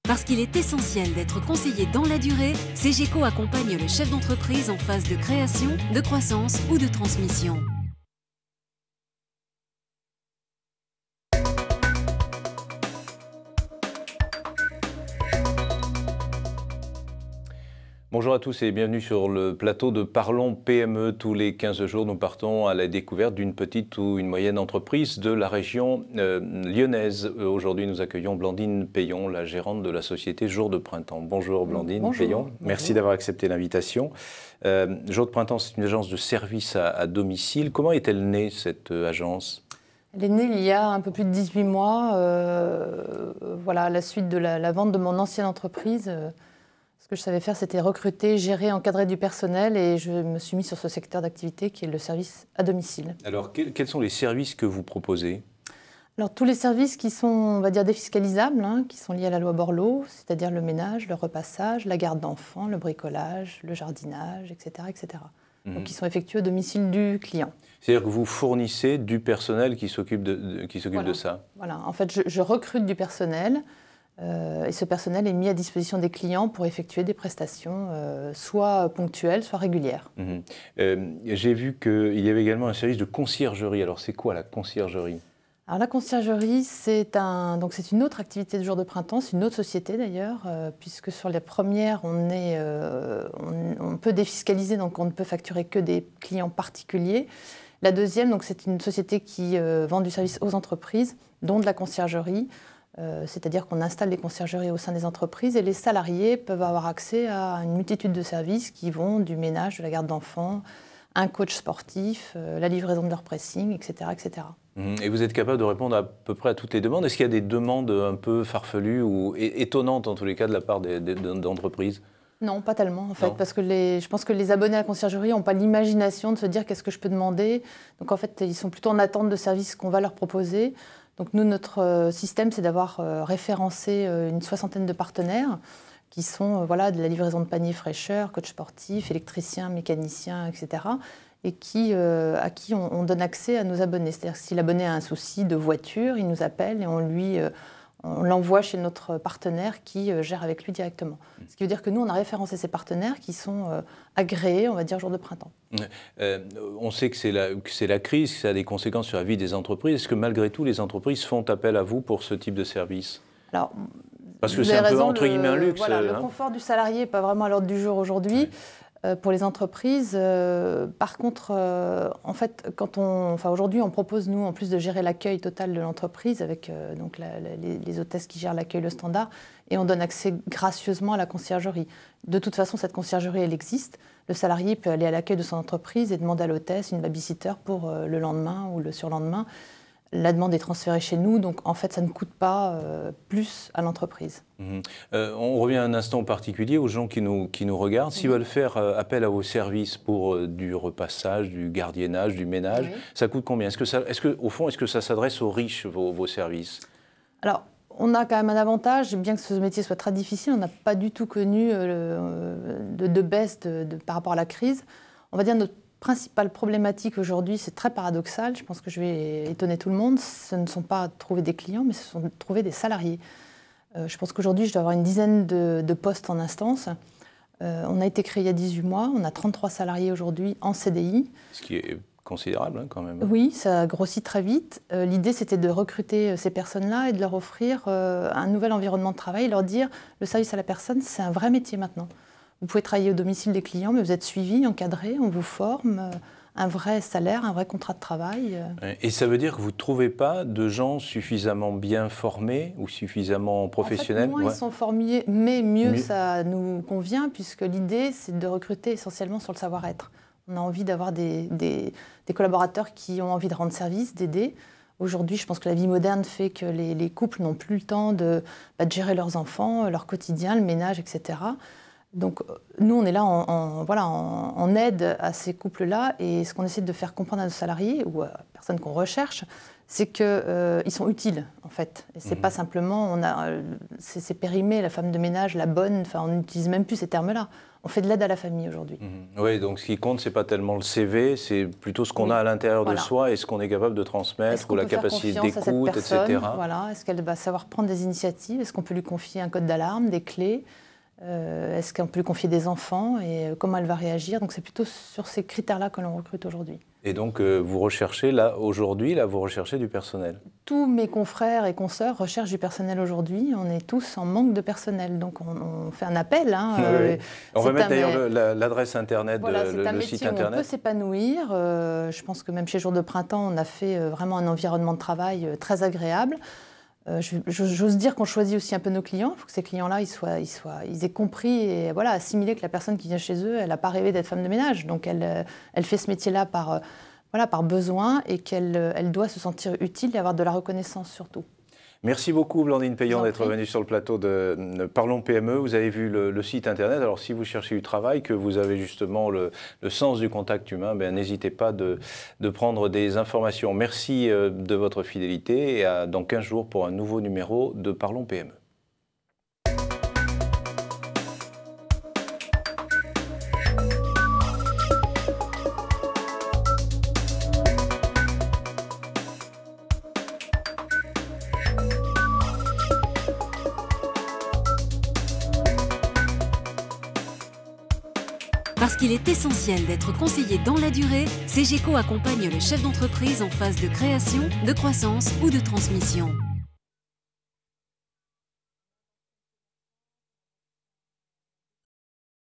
Parce qu'il est essentiel d'être conseillé dans la durée, CGECO accompagne le chef d'entreprise en phase de création, de croissance ou de transmission. Bonjour à tous et bienvenue sur le plateau de Parlons PME. Tous les 15 jours, nous partons à la découverte d'une petite ou une moyenne entreprise de la région lyonnaise. Aujourd'hui, nous accueillons Blandine Payon, la gérante de la société Jour de Printemps. Bonjour Blandine Payon, merci d'avoir accepté l'invitation. Jour de Printemps, c'est une agence de service à domicile. Comment est-elle née, cette agence ? Elle est née il y a un peu plus de 18 mois, à la suite de la vente de mon ancienne entreprise. Ce que je savais faire, c'était recruter, gérer, encadrer du personnel et je me suis mis sur ce secteur d'activité qui est le service à domicile. Alors, quels sont les services que vous proposez ? Alors, tous les services qui sont, on va dire, défiscalisables, qui sont liés à la loi Borloo, c'est-à-dire le ménage, le repassage, la garde d'enfants, le bricolage, le jardinage, etc. etc. Donc, qui sont effectués au domicile du client. C'est-à-dire que vous fournissez du personnel qui s'occupe de ça ? Voilà, en fait, je recrute du personnel. Et ce personnel est mis à disposition des clients pour effectuer des prestations soit ponctuelles, soit régulières. J'ai vu qu'il y avait également un service de conciergerie. Alors c'est quoi la conciergerie ? Alors la conciergerie, c'est une autre activité de Jour de Printemps, c'est une autre société d'ailleurs, puisque sur les premières, on peut défiscaliser, donc on ne peut facturer que des clients particuliers. La deuxième, donc c'est une société qui vend du service aux entreprises, dont de la conciergerie. C'est-à-dire qu'on installe des conciergeries au sein des entreprises et les salariés peuvent avoir accès à une multitude de services qui vont du ménage, de la garde d'enfants, un coach sportif, la livraison de leur pressing, etc., etc. Et vous êtes capable de répondre à peu près à toutes les demandes ? Est-ce qu'il y a des demandes un peu farfelues ou étonnantes en tous les cas de la part d'entreprises ? Non, pas tellement en fait, parce que je pense que les abonnés à la conciergerie n'ont pas l'imagination de se dire qu'est-ce que je peux demander. Donc en fait, ils sont plutôt en attente de services qu'on va leur proposer. Donc nous, notre système, c'est d'avoir référencé une 60aine de partenaires qui sont de la livraison de paniers fraîcheur, coach sportif, électricien, mécanicien, etc. et à qui on donne accès à nos abonnés. C'est-à-dire que si l'abonné a un souci de voiture, il nous appelle et on l'envoie chez notre partenaire qui gère avec lui directement. Ce qui veut dire que nous, on a référencé ces partenaires qui sont agréés, on va dire, Jour de Printemps. On sait que c'est la crise, que ça a des conséquences sur la vie des entreprises. Est-ce que malgré tout, les entreprises font appel à vous pour ce type de service ? Alors, parce que c'est un peu, entre guillemets, un luxe. Voilà, le confort du salarié n'est pas vraiment à l'ordre du jour aujourd'hui. Pour les entreprises, par contre, en fait, aujourd'hui, on propose, nous, en plus de gérer l'accueil total de l'entreprise, avec les hôtesses qui gèrent l'accueil, le standard, et on donne accès gracieusement à la conciergerie. De toute façon, cette conciergerie, elle existe. Le salarié peut aller à l'accueil de son entreprise et demander à l'hôtesse une babysitter pour le lendemain ou le surlendemain. La demande est transférée chez nous, donc en fait, ça ne coûte pas plus à l'entreprise. On revient un instant en particulier aux gens qui nous regardent. S'ils veulent faire appel à vos services pour du repassage, du gardiennage, du ménage, ça coûte combien ? Au fond, est-ce que ça s'adresse aux riches, vos services ? Alors, on a quand même un avantage, bien que ce métier soit très difficile, on n'a pas du tout connu de baisse par rapport à la crise. On va dire notre principale problématique aujourd'hui, c'est très paradoxal, je pense que je vais étonner tout le monde, ce ne sont pas trouver des clients, mais ce sont trouver des salariés. Je pense qu'aujourd'hui, je dois avoir une dizaine de postes en instance. On a été créé il y a 18 mois, on a 33 salariés aujourd'hui en CDI. Ce qui est considérable quand même. Oui, ça grossit très vite. L'idée, c'était de recruter ces personnes-là et de leur offrir un nouvel environnement de travail, leur dire le service à la personne, c'est un vrai métier maintenant. Vous pouvez travailler au domicile des clients, mais vous êtes suivi, encadré, on vous forme, un vrai salaire, un vrai contrat de travail. Et ça veut dire que vous ne trouvez pas de gens suffisamment bien formés ou suffisamment professionnels ? En fait, moins ils sont formés, mais mieux ça nous convient, puisque l'idée, c'est de recruter essentiellement sur le savoir-être. On a envie d'avoir des collaborateurs qui ont envie de rendre service, d'aider. Aujourd'hui, je pense que la vie moderne fait que les couples n'ont plus le temps de gérer leurs enfants, leur quotidien, le ménage, etc. Donc nous, on est là en aide à ces couples-là et ce qu'on essaie de faire comprendre à nos salariés ou à personnes qu'on recherche, c'est qu'ils sont utiles, en fait. Et c'est pas simplement, c'est périmé, la femme de ménage, la bonne, enfin, on n'utilise même plus ces termes-là. On fait de l'aide à la famille aujourd'hui. Oui, donc ce qui compte, c'est pas tellement le CV, c'est plutôt ce qu'on a à l'intérieur de soi et ce qu'on est capable de transmettre, ou la capacité d'écoute, etc. Voilà. Est-ce qu'elle va savoir prendre des initiatives? Est-ce qu'on peut lui confier un code d'alarme, des clés? Est-ce qu'on peut lui confier des enfants et comment elle va réagir? Donc c'est plutôt sur ces critères-là que l'on recrute aujourd'hui. Et donc vous recherchez, là, aujourd'hui, vous recherchez du personnel? Tous mes confrères et consoeurs recherchent du personnel aujourd'hui. On est tous en manque de personnel. Donc on fait un appel. Oui. On va mettre d'ailleurs l'adresse internet, voilà, le site internet. On peut s'épanouir. Je pense que même chez Jour de Printemps, on a fait vraiment un environnement de travail très agréable. J'ose dire qu'on choisit aussi un peu nos clients. Il faut que ces clients-là, ils aient compris et voilà, assimilé que la personne qui vient chez eux, elle n'a pas rêvé d'être femme de ménage. Donc elle fait ce métier-là par besoin et qu'elle doit se sentir utile et avoir de la reconnaissance surtout. Merci beaucoup Blandine Payan d'être venue sur le plateau de Parlons PME. Vous avez vu le site internet. Alors si vous cherchez du travail, que vous avez justement le sens du contact humain, n'hésitez pas de prendre des informations. Merci de votre fidélité et dans 15 jours pour un nouveau numéro de Parlons PME. Parce qu'il est essentiel d'être conseillé dans la durée, CGECO accompagne le chef d'entreprise en phase de création, de croissance ou de transmission.